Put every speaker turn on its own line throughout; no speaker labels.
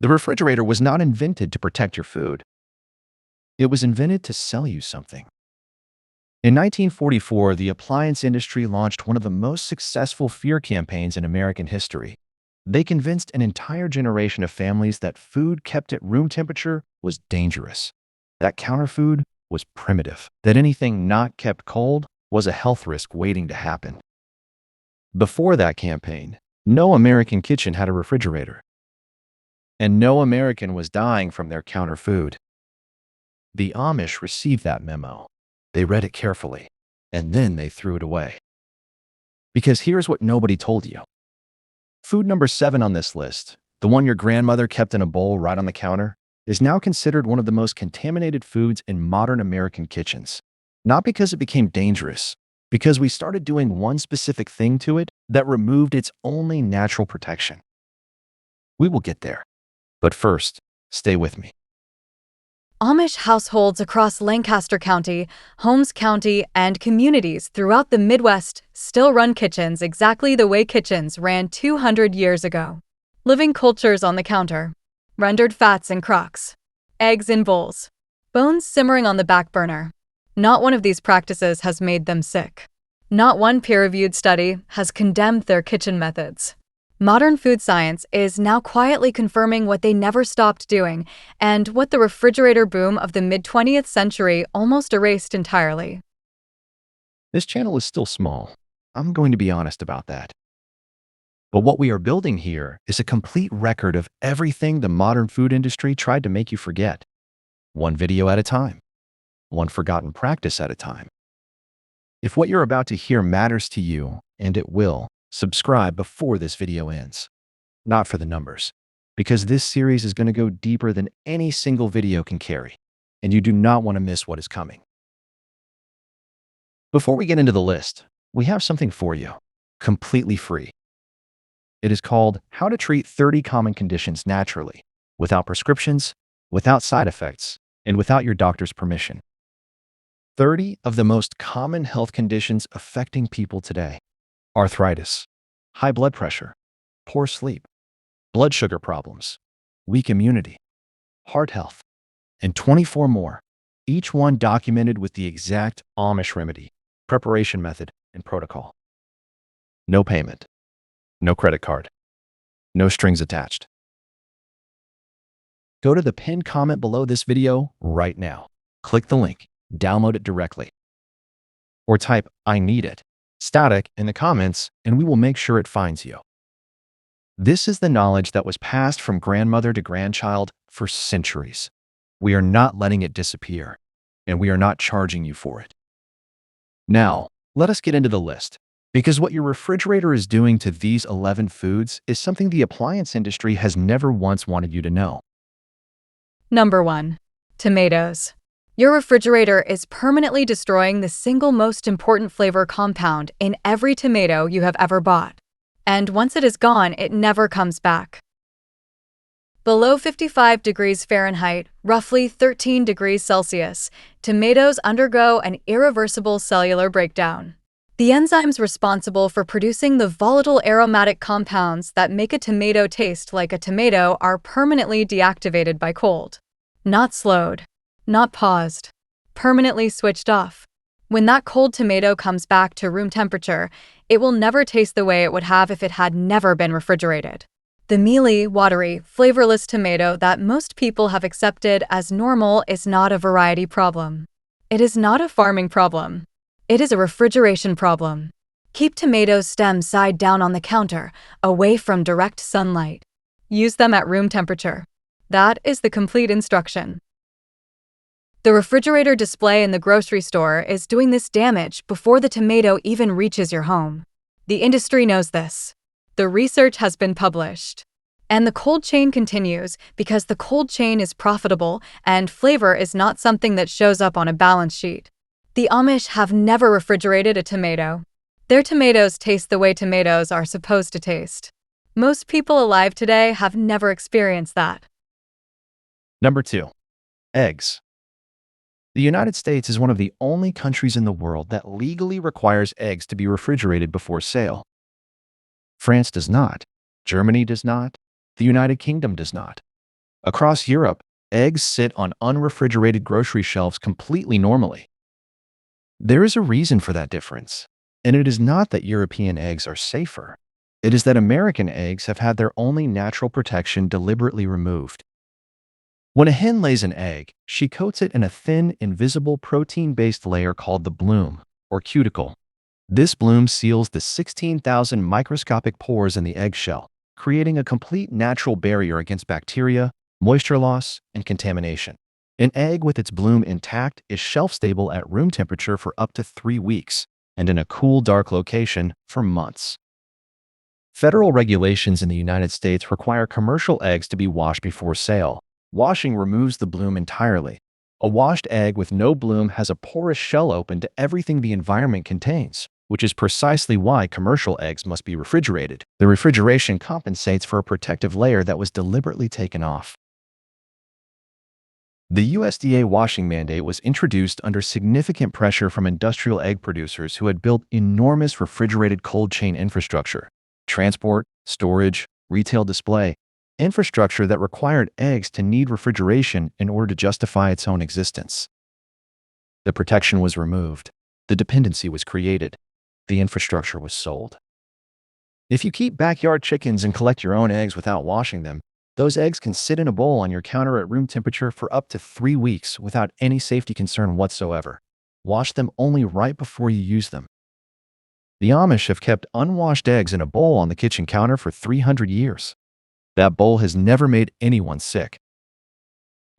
The refrigerator was not invented to protect your food. It was invented to sell you something. In 1944, the appliance industry launched one of the most successful fear campaigns in American history. They convinced an entire generation of families that food kept at room temperature was dangerous, that counter food was primitive, that anything not kept cold was a health risk waiting to happen. Before that campaign, no American kitchen had a refrigerator, and no American was dying from their counter food. The Amish received that memo. They read it carefully, and then they threw it away. Because here's what nobody told you. Food number 7 on this list, the one your grandmother kept in a bowl right on the counter, is now considered one of the most contaminated foods in modern American kitchens. Not because it became dangerous, because we started doing one specific thing to it that removed its only natural protection. We will get there. But first, stay with me.
Amish households across Lancaster County, Holmes County, and communities throughout the Midwest still run kitchens exactly the way kitchens ran 200 years ago. Living cultures on the counter, rendered fats in crocks, eggs in bowls, bones simmering on the back burner. Not one of these practices has made them sick. Not one peer-reviewed study has condemned their kitchen methods. Modern food science is now quietly confirming what they never stopped doing and what the refrigerator boom of the mid-20th century almost erased entirely.
This channel is still small. I'm going to be honest about that. But what we are building here is a complete record of everything the modern food industry tried to make you forget. One video at a time. One forgotten practice at a time. If what you're about to hear matters to you, and it will, subscribe before this video ends. Not for the numbers, because this series is going to go deeper than any single video can carry, and you do not want to miss what is coming. Before we get into the list, we have something for you, completely free. It is called How to Treat 30 Common Conditions Naturally, without prescriptions, without side effects, and without your doctor's permission. 30 of the most common health conditions affecting people today. Arthritis, high blood pressure, poor sleep, blood sugar problems, weak immunity, heart health, and 24 more, each one documented with the exact Amish remedy, preparation method, and protocol. No payment, no credit card, no strings attached. Go to the pinned comment below this video right now. Click the link, download it directly, or type "I need it" static in the comments, and we will make sure it finds you. This is the knowledge that was passed from grandmother to grandchild for centuries. We are not letting it disappear, and we are not charging you for it. Now, let us get into the list, because what your refrigerator is doing to these 11 foods is something the appliance industry has never once wanted you to know.
Number 1. Tomatoes. Your refrigerator is permanently destroying the single most important flavor compound in every tomato you have ever bought. And once it is gone, it never comes back. Below 55 degrees Fahrenheit, roughly 13 degrees Celsius, tomatoes undergo an irreversible cellular breakdown. The enzymes responsible for producing the volatile aromatic compounds that make a tomato taste like a tomato are permanently deactivated by cold. Not slowed. Not paused. Permanently switched off. When that cold tomato comes back to room temperature, it will never taste the way it would have if it had never been refrigerated. The mealy, watery, flavorless tomato that most people have accepted as normal is not a variety problem. It is not a farming problem. It is a refrigeration problem. Keep tomatoes stems side down on the counter, away from direct sunlight. Use them at room temperature. That is the complete instruction. The refrigerator display in the grocery store is doing this damage before the tomato even reaches your home. The industry knows this. The research has been published. And the cold chain continues because the cold chain is profitable and flavor is not something that shows up on a balance sheet. The Amish have never refrigerated a tomato. Their tomatoes taste the way tomatoes are supposed to taste. Most people alive today have never experienced that.
Number 2. Eggs. The United States is one of the only countries in the world that legally requires eggs to be refrigerated before sale. France does not. Germany does not. The United Kingdom does not. Across Europe, eggs sit on unrefrigerated grocery shelves completely normally. There is a reason for that difference, and it is not that European eggs are safer. It is that American eggs have had their only natural protection deliberately removed. When a hen lays an egg, she coats it in a thin, invisible protein-based layer called the bloom, or cuticle. This bloom seals the 16,000 microscopic pores in the eggshell, creating a complete natural barrier against bacteria, moisture loss, and contamination. An egg with its bloom intact is shelf-stable at room temperature for up to 3 weeks, and in a cool, dark location for months. Federal regulations in the United States require commercial eggs to be washed before sale. Washing removes the bloom entirely. A washed egg with no bloom has a porous shell open to everything the environment contains, which is precisely why commercial eggs must be refrigerated. The refrigeration compensates for a protective layer that was deliberately taken off. The USDA washing mandate was introduced under significant pressure from industrial egg producers who had built enormous refrigerated cold chain infrastructure, transport, storage, retail display, infrastructure that required eggs to need refrigeration in order to justify its own existence. The protection was removed. The dependency was created. The infrastructure was sold. If you keep backyard chickens and collect your own eggs without washing them, those eggs can sit in a bowl on your counter at room temperature for up to 3 weeks without any safety concern whatsoever. Wash them only right before you use them. The Amish have kept unwashed eggs in a bowl on the kitchen counter for 300 years. That bowl has never made anyone sick.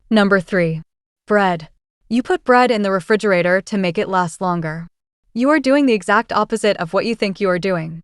Number 3. Bread. You put bread in the refrigerator to make it last longer. You are doing the exact opposite of what you think you are doing.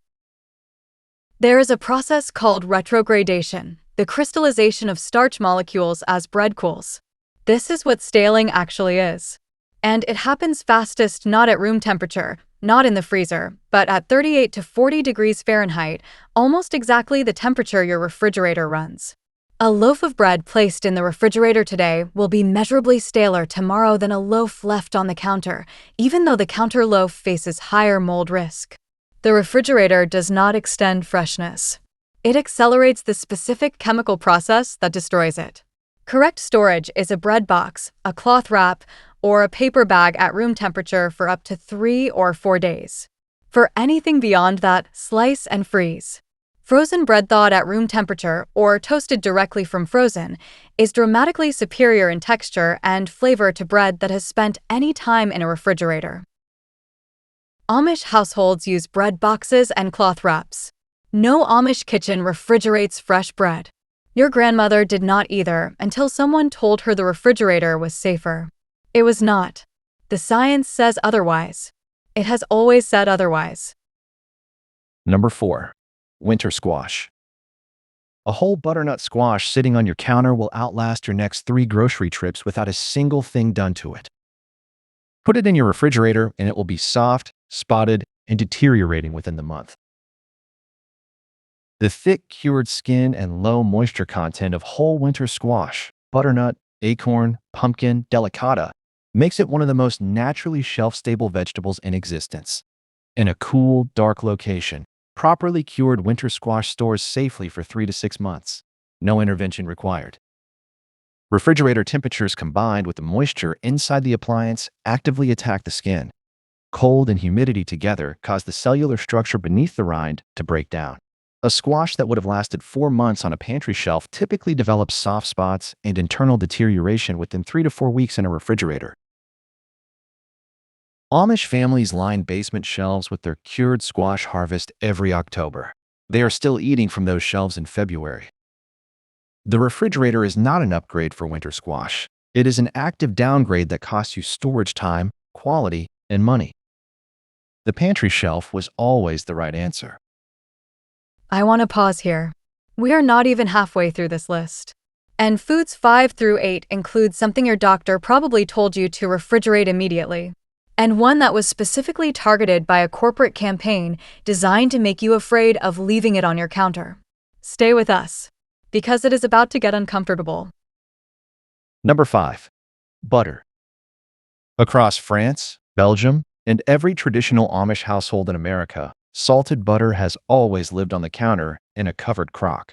There is a process called retrogradation, the crystallization of starch molecules as bread cools. This is what staling actually is. And it happens fastest not at room temperature, not in the freezer, but at 38 to 40 degrees Fahrenheit, almost exactly the temperature your refrigerator runs. A loaf of bread placed in the refrigerator today will be measurably staler tomorrow than a loaf left on the counter, even though the counter loaf faces higher mold risk. The refrigerator does not extend freshness. It accelerates the specific chemical process that destroys it. Correct storage is a bread box, a cloth wrap, or a paper bag at room temperature for up to 3 or 4 days. For anything beyond that, slice and freeze. Frozen bread thawed at room temperature or toasted directly from frozen is dramatically superior in texture and flavor to bread that has spent any time in a refrigerator. Amish households use bread boxes and cloth wraps. No Amish kitchen refrigerates fresh bread. Your grandmother did not either until someone told her the refrigerator was safer. It was not. The science says otherwise. It has always said otherwise.
Number 4. Winter squash. A whole butternut squash sitting on your counter will outlast your next 3 grocery trips without a single thing done to it. Put it in your refrigerator and it will be soft, spotted, and deteriorating within the month. The thick, cured skin and low moisture content of whole winter squash, butternut, acorn, pumpkin, delicata, makes it one of the most naturally shelf-stable vegetables in existence. In a cool, dark location, properly cured winter squash stores safely for 3 to 6 months. No intervention required. Refrigerator temperatures combined with the moisture inside the appliance actively attack the skin. Cold and humidity together cause the cellular structure beneath the rind to break down. A squash that would have lasted 4 months on a pantry shelf typically develops soft spots and internal deterioration within 3 to 4 weeks in a refrigerator. Amish families line basement shelves with their cured squash harvest every October. They are still eating from those shelves in February. The refrigerator is not an upgrade for winter squash. It is an active downgrade that costs you storage time, quality, and money. The pantry shelf was always the right answer.
I want to pause here. We are not even halfway through this list. And foods 5 through 8 include something your doctor probably told you to refrigerate immediately. And one that was specifically targeted by a corporate campaign designed to make you afraid of leaving it on your counter. Stay with us, because it is about to get uncomfortable.
Number 5. Butter. Across France, Belgium, and every traditional Amish household in America, salted butter has always lived on the counter in a covered crock.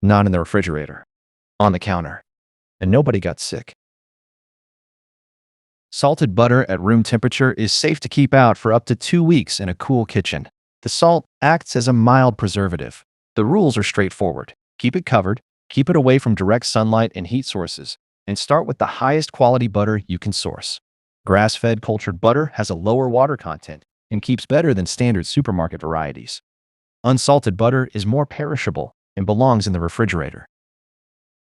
Not in the refrigerator. on the counter, and nobody got sick. Salted butter at room temperature is safe to keep out for up to 2 weeks in a cool kitchen. The salt acts as a mild preservative. The rules are straightforward. Keep it covered, keep it away from direct sunlight and heat sources, and start with the highest quality butter you can source. Grass-fed cultured butter has a lower water content and keeps better than standard supermarket varieties. Unsalted butter is more perishable and belongs in the refrigerator.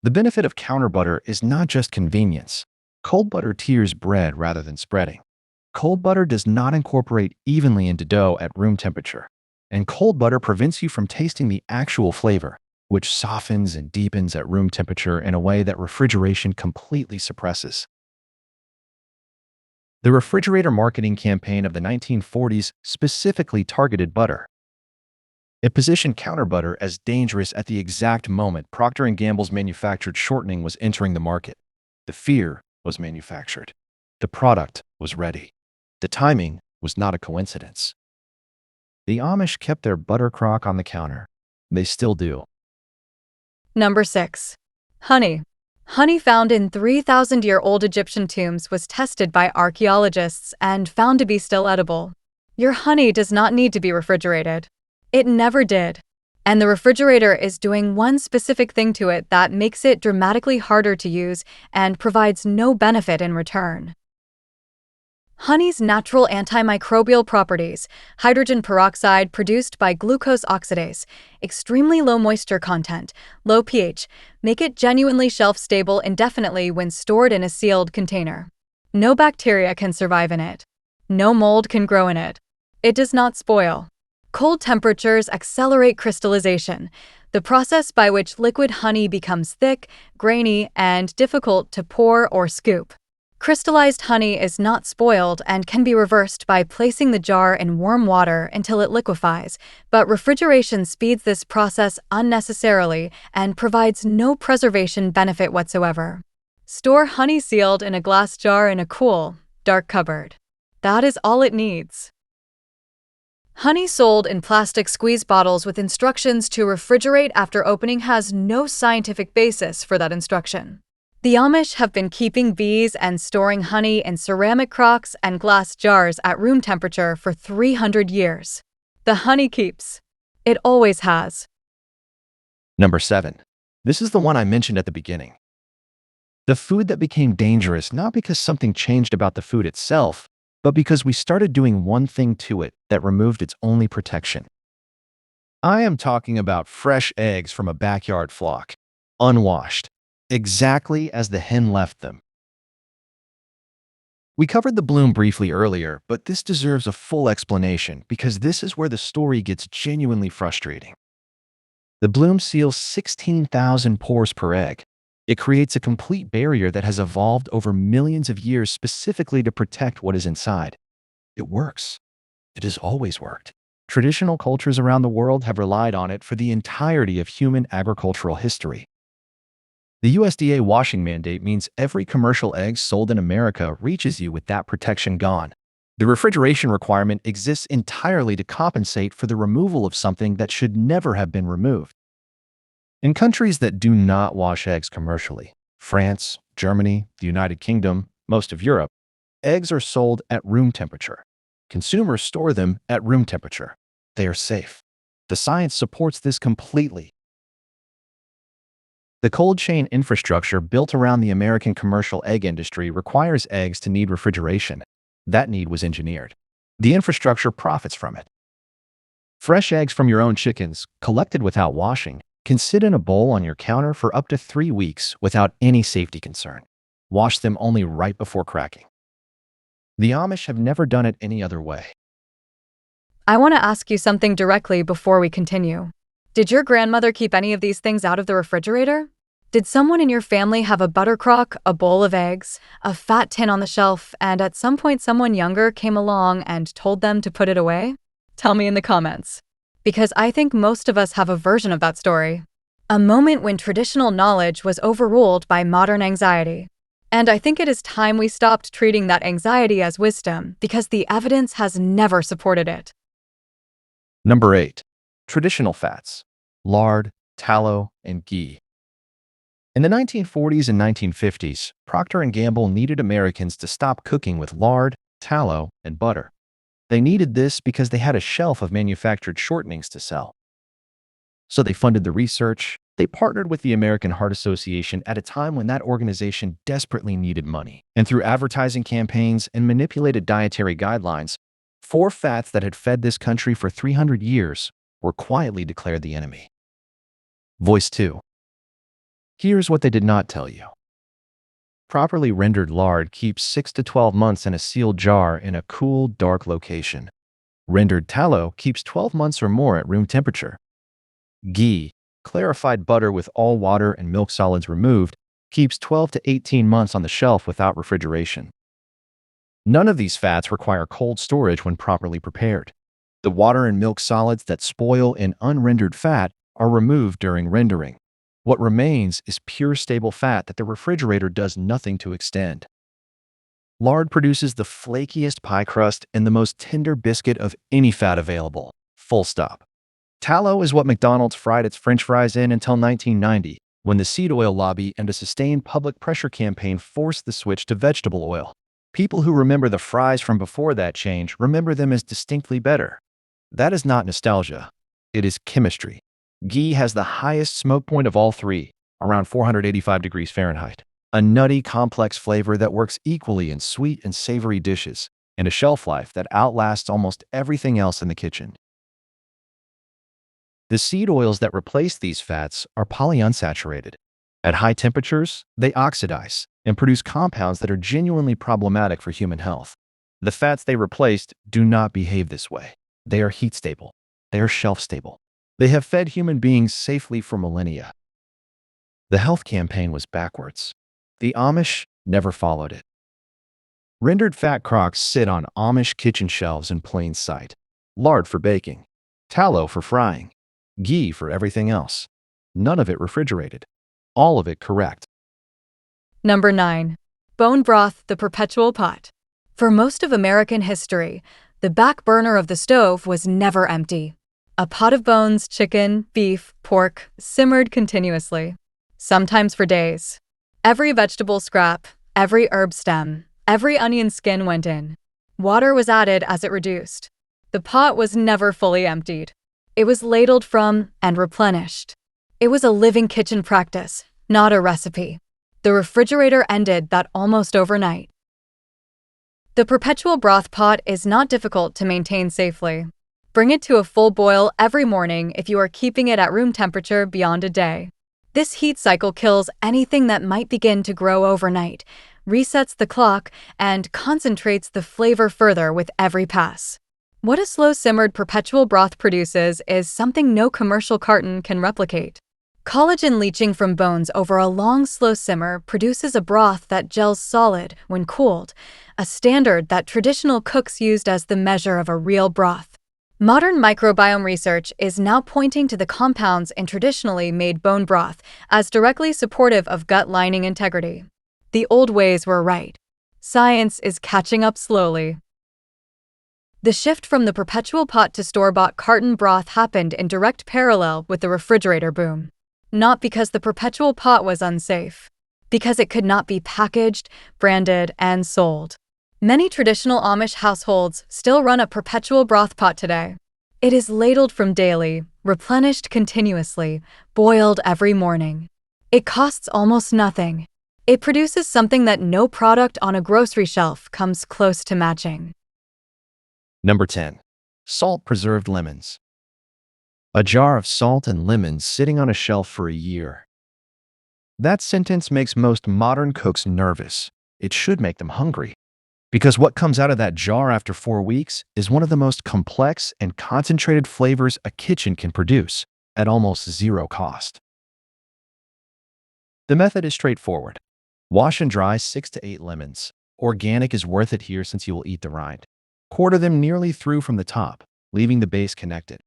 The benefit of counter butter is not just convenience. Cold butter tears bread rather than spreading. Cold butter does not incorporate evenly into dough at room temperature, and cold butter prevents you from tasting the actual flavor, which softens and deepens at room temperature in a way that refrigeration completely suppresses. The refrigerator marketing campaign of the 1940s specifically targeted butter. It positioned counter butter as dangerous at the exact moment Procter & Gamble's manufactured shortening was entering the market. The fear was manufactured. The product was ready. The timing was not a coincidence. The Amish kept their butter crock on the counter. They still do.
Number 6. Honey. Honey found in 3,000-year-old Egyptian tombs was tested by archaeologists and found to be still edible. Your honey does not need to be refrigerated. It never did. And the refrigerator is doing one specific thing to it that makes it dramatically harder to use and provides no benefit in return. Honey's natural antimicrobial properties, hydrogen peroxide produced by glucose oxidase, extremely low moisture content, low pH, make it genuinely shelf-stable indefinitely when stored in a sealed container. No bacteria can survive in it. No mold can grow in it. It does not spoil. Cold temperatures accelerate crystallization, the process by which liquid honey becomes thick, grainy, and difficult to pour or scoop. Crystallized honey is not spoiled and can be reversed by placing the jar in warm water until it liquefies, but refrigeration speeds this process unnecessarily and provides no preservation benefit whatsoever. Store honey sealed in a glass jar in a cool, dark cupboard. That is all it needs. Honey sold in plastic squeeze bottles with instructions to refrigerate after opening has no scientific basis for that instruction. The Amish have been keeping bees and storing honey in ceramic crocks and glass jars at room temperature for 300 years. The honey keeps. It always has.
Number 7. This is the one I mentioned at the beginning. The food that became dangerous not because something changed about the food itself, but because we started doing one thing to it that removed its only protection. I am talking about fresh eggs from a backyard flock, unwashed, exactly as the hen left them. We covered the bloom briefly earlier, but this deserves a full explanation because this is where the story gets genuinely frustrating. The bloom seals 16,000 pores per egg. It creates a complete barrier that has evolved over millions of years specifically to protect what is inside. It works. It has always worked. Traditional cultures around the world have relied on it for the entirety of human agricultural history. The USDA washing mandate means every commercial egg sold in America reaches you with that protection gone. The refrigeration requirement exists entirely to compensate for the removal of something that should never have been removed. In countries that do not wash eggs commercially, France, Germany, the United Kingdom, most of Europe, eggs are sold at room temperature. Consumers store them at room temperature. They are safe. The science supports this completely. The cold chain infrastructure built around the American commercial egg industry requires eggs to need refrigeration. That need was engineered. The infrastructure profits from it. Fresh eggs from your own chickens, collected without washing, can sit in a bowl on your counter for up to 3 weeks without any safety concern. Wash them only right before cracking. The Amish have never done it any other way.
I want to ask you something directly before we continue. Did your grandmother keep any of these things out of the refrigerator? Did someone in your family have a butter crock, a bowl of eggs, a fat tin on the shelf, and at some point someone younger came along and told them to put it away? Tell me in the comments. Because I think most of us have a version of that story. A moment when traditional knowledge was overruled by modern anxiety. And I think it is time we stopped treating that anxiety as wisdom because the evidence has never supported it.
Number 8. Traditional fats: lard, tallow, and ghee. In the 1940s and 1950s, Procter& Gamble needed Americans to stop cooking with lard, tallow, and butter. They needed this because they had a shelf of manufactured shortenings to sell. So they funded the research. They partnered with the American Heart Association at a time when that organization desperately needed money. And through advertising campaigns and manipulated dietary guidelines, four fats that had fed this country for 300 years were quietly declared the enemy. Voice 2. Here's what they did not tell you. Properly rendered lard keeps 6 to 12 months in a sealed jar in a cool, dark location. Rendered tallow keeps 12 months or more at room temperature. Ghee, clarified butter with all water and milk solids removed, keeps 12 to 18 months on the shelf without refrigeration. None of these fats require cold storage when properly prepared. The water and milk solids that spoil in unrendered fat are removed during rendering. What remains is pure stable fat that the refrigerator does nothing to extend. Lard produces the flakiest pie crust and the most tender biscuit of any fat available. Full stop. Tallow is what McDonald's fried its French fries in until 1990, when the seed oil lobby and a sustained public pressure campaign forced the switch to vegetable oil. People who remember the fries from before that change remember them as distinctly better. That is not nostalgia. It is chemistry. Ghee has the highest smoke point of all three, around 485 degrees Fahrenheit. A nutty, complex flavor that works equally in sweet and savory dishes, and a shelf life that outlasts almost everything else in the kitchen. The seed oils that replace these fats are polyunsaturated. At high temperatures, they oxidize and produce compounds that are genuinely problematic for human health. The fats they replaced do not behave this way. They are heat stable. They are shelf stable. They have fed human beings safely for millennia. The health campaign was backwards. The Amish never followed it. Rendered fat crocks sit on Amish kitchen shelves in plain sight. Lard for baking, tallow for frying, ghee for everything else. None of it refrigerated. All of it correct.
Number 9. Bone broth, the perpetual pot. For most of American history, the back burner of the stove was never empty. A pot of bones, chicken, beef, pork, simmered continuously, sometimes for days. Every vegetable scrap, every herb stem, every onion skin went in. Water was added as it reduced. The pot was never fully emptied. It was ladled from and replenished. It was a living kitchen practice, not a recipe. The refrigerator ended that almost overnight. The perpetual broth pot is not difficult to maintain safely. Bring it to a full boil every morning if you are keeping it at room temperature beyond a day. This heat cycle kills anything that might begin to grow overnight, resets the clock, and concentrates the flavor further with every pass. What a slow-simmered perpetual broth produces is something no commercial carton can replicate. Collagen leaching from bones over a long, slow simmer produces a broth that gels solid when cooled, a standard that traditional cooks used as the measure of a real broth. Modern microbiome research is now pointing to the compounds in traditionally made bone broth as directly supportive of gut lining integrity. The old ways were right. Science is catching up slowly. The shift from the perpetual pot to store-bought carton broth happened in direct parallel with the refrigerator boom. Not because the perpetual pot was unsafe, because it could not be packaged, branded, and sold. Many traditional Amish households still run a perpetual broth pot today. It is ladled from daily, replenished continuously, boiled every morning. It costs almost nothing. It produces something that no product on a grocery shelf comes close to matching.
Number 10. Salt-preserved lemons. A jar of salt and lemons sitting on a shelf for a year. That sentence makes most modern cooks nervous. It should make them hungry. Because what comes out of that jar after 4 weeks is one of the most complex and concentrated flavors a kitchen can produce at almost zero cost. The method is straightforward. Wash and dry 6 to 8 lemons. Organic is worth it here since you will eat the rind. Quarter them nearly through from the top, leaving the base connected.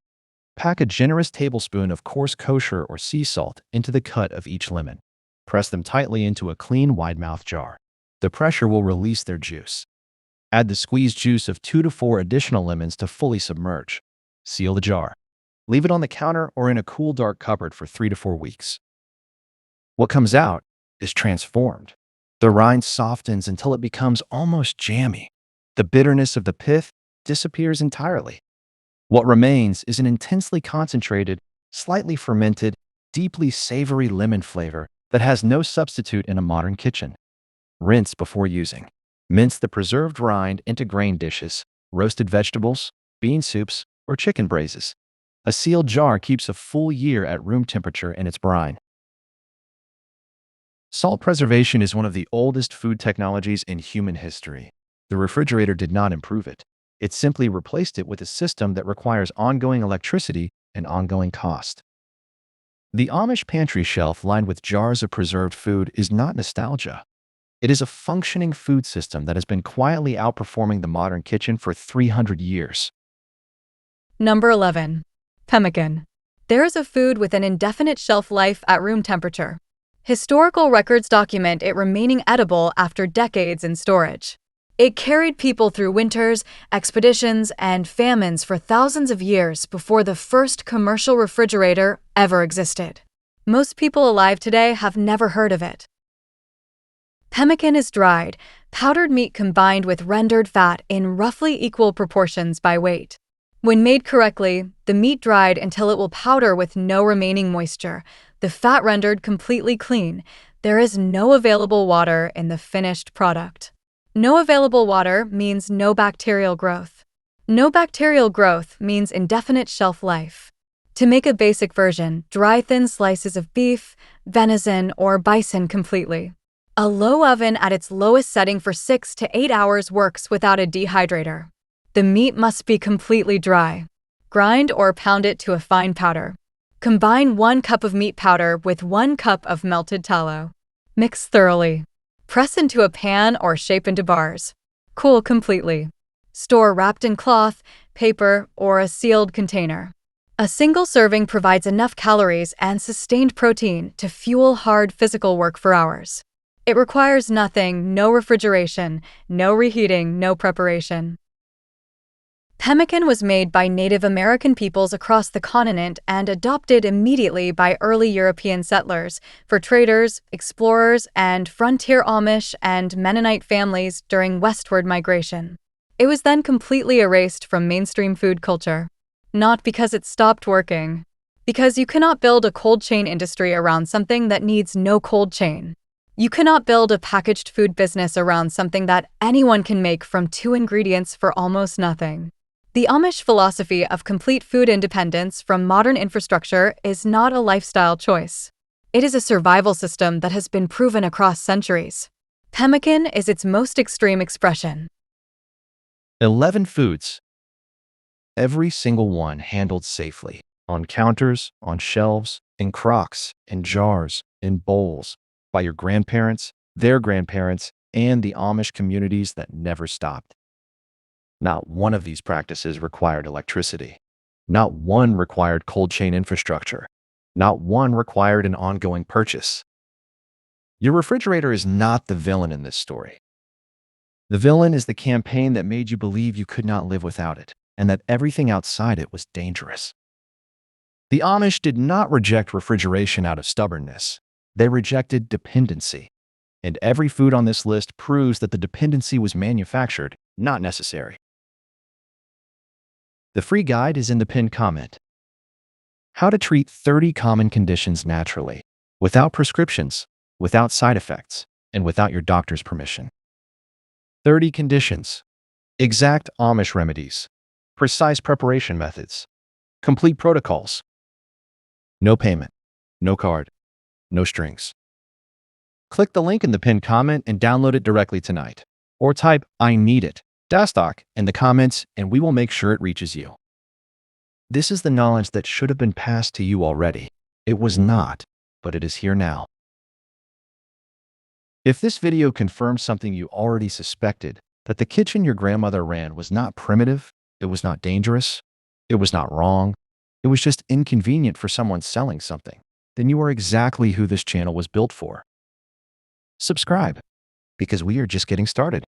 Pack a generous tablespoon of coarse kosher or sea salt into the cut of each lemon. Press them tightly into a clean, wide-mouthed jar. The pressure will release their juice. Add the squeezed juice of 2 to 4 additional lemons to fully submerge. Seal the jar. Leave it on the counter or in a cool, dark cupboard for 3 to 4 weeks. What comes out is transformed. The rind softens until it becomes almost jammy. The bitterness of the pith disappears entirely. What remains is an intensely concentrated, slightly fermented, deeply savory lemon flavor that has no substitute in a modern kitchen. Rinse before using. Mince the preserved rind into grain dishes, roasted vegetables, bean soups, or chicken braises. A sealed jar keeps a full year at room temperature in its brine. Salt preservation is one of the oldest food technologies in human history. The refrigerator did not improve it. It simply replaced it with a system that requires ongoing electricity and ongoing cost. The Amish pantry shelf lined with jars of preserved food is not nostalgia. It is a functioning food system that has been quietly outperforming the modern kitchen for 300 years.
Number 11. Pemmican. There is a food with an indefinite shelf life at room temperature. Historical records document it remaining edible after decades in storage. It carried people through winters, expeditions, and famines for thousands of years before the first commercial refrigerator ever existed. Most people alive today have never heard of it. Pemmican is dried, powdered meat combined with rendered fat in roughly equal proportions by weight. When made correctly, the meat dried until it will powder with no remaining moisture, the fat rendered completely clean. There is no available water in the finished product. No available water means no bacterial growth. No bacterial growth means indefinite shelf life. To make a basic version, dry thin slices of beef, venison, or bison completely. A low oven at its lowest setting for 6 to 8 hours works without a dehydrator. The meat must be completely dry. Grind or pound it to a fine powder. Combine 1 cup of meat powder with 1 cup of melted tallow. Mix thoroughly. Press into a pan or shape into bars. Cool completely. Store wrapped in cloth, paper, or a sealed container. A single serving provides enough calories and sustained protein to fuel hard physical work for hours. It requires nothing, no refrigeration, no reheating, no preparation. Pemmican was made by Native American peoples across the continent and adopted immediately by early European settlers for traders, explorers, and frontier Amish and Mennonite families during westward migration. It was then completely erased from mainstream food culture. Not because it stopped working, because you cannot build a cold chain industry around something that needs no cold chain. You cannot build a packaged food business around something that anyone can make from 2 ingredients for almost nothing. The Amish philosophy of complete food independence from modern infrastructure is not a lifestyle choice. It is a survival system that has been proven across centuries. Pemmican is its most extreme expression.
11 foods. Every single one handled safely. On counters, on shelves, in crocks, in jars, in bowls, by your grandparents, their grandparents, and the Amish communities that never stopped. Not one of these practices required electricity. Not one required cold chain infrastructure. Not one required an ongoing purchase. Your refrigerator is not the villain in this story. The villain is the campaign that made you believe you could not live without it, and that everything outside it was dangerous. The Amish did not reject refrigeration out of stubbornness. They rejected dependency. And every food on this list proves that the dependency was manufactured, not necessary. The free guide is in the pinned comment. How to treat 30 common conditions naturally, without prescriptions, without side effects, and without your doctor's permission. 30 conditions. Exact Amish remedies. Precise preparation methods. Complete protocols. No payment. No card. No strings. Click the link in the pinned comment and download it directly tonight. Or type "I need it" Dastock in the comments and we will make sure it reaches you. This is the knowledge that should have been passed to you already. It was not, but it is here now. If this video confirms something you already suspected, that the kitchen your grandmother ran was not primitive, it was not dangerous, it was not wrong, it was just inconvenient for someone selling something, then you are exactly who this channel was built for. Subscribe, because we are just getting started.